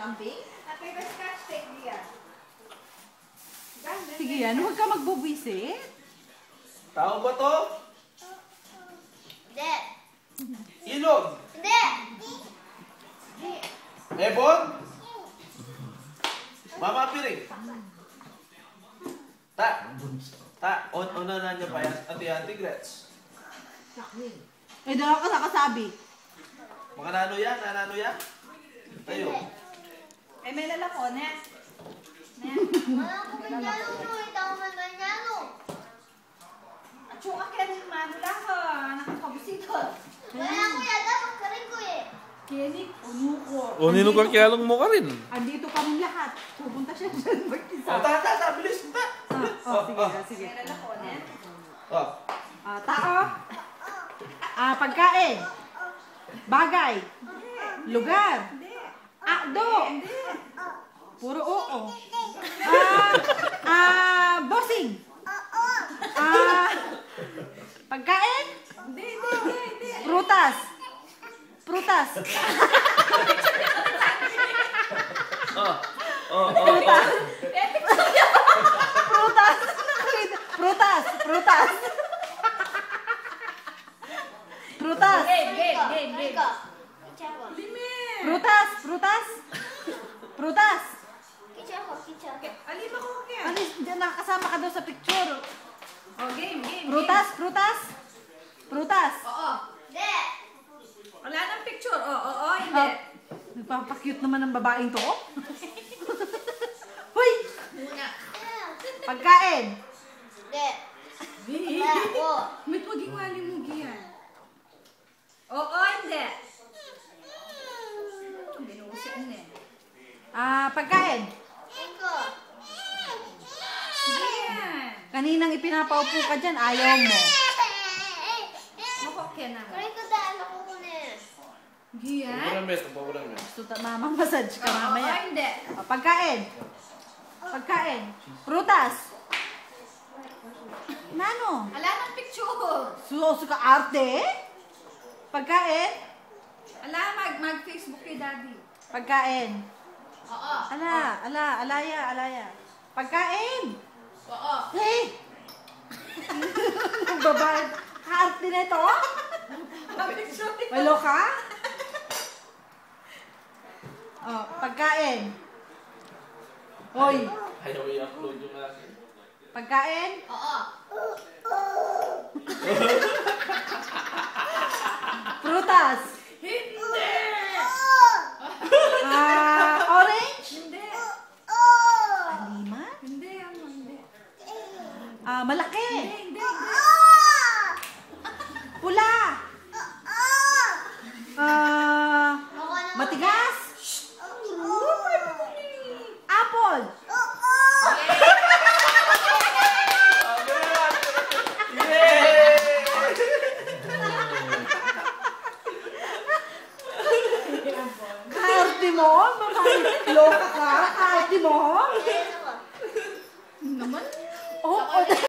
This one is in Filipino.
kambing? Ate, may scotch tape niya. Sige yan, huwag ka magbubisit. Tao ba to? Hindi. Ilog? Hindi. Ebon? Mama Piring? Una na niya pa yan. Ate Gretz. Eh, doon ako nakasabi. Mga nano yan? Nanano yan? Tayo. Eh, may lalakon, eh. Wala ko kanyano no. Ito ako man kanyano. At suka kaya ng manula ko. Nakakabusito. Wala ko yan. Dapat ka rin ko eh. Kinik, uno ko. O, ninukang kiyalong mo ka rin. Andito kami lahat. Pupunta siya dyan mag-isa. Ta, bilis. Ta. Sige. May lalakon, eh. Oh. Tao. Pagkain. Bagay. Lugar. Do. Puro oo. Bossing. Pagkain. Prutas. Prutas. Prutas. Game. Prutas. Kicha. Alin mo ko kaya? Ano, diyan nakakasama ka daw sa picture. Oh, game. Prutas. Oo. Hindi. Wala nang picture. Oo, hindi. Nagpapakute naman ng babaeng to. Hoy! Muna. Pagkain. Hindi. Wala ko. May maging wali mo giyan. Oo, hindi. Binuusin na eh. Pagkain. Iko. Giyan. Kaninang ipinapaupo ka dyan, ayaw mo. Makokya na. Kaya ko daan ako ko na. Giyan? Pabulan mes. Gusto mamang massage ka Oo, mamaya. hindi. Pagkain. Prutas. Nano? Wala nang picture. Suso ka arte? Pagkain. Ala, mag-Facebook kay daddy. Pagkain. Oo. Alaya. Pagkain. Oo. Hey! Babae. Arte na ito? Walo ka? Pagkain. Hoy. Ayaw i-upload yung akin. Pagkain. Oo. Prutas. Hindi! Orange. Hindi. Lima. Hindi, hindi. Malaki. Hindi. Pula. Matigas. Apple. Kaarte mo? Loka ka? Kaarte mo?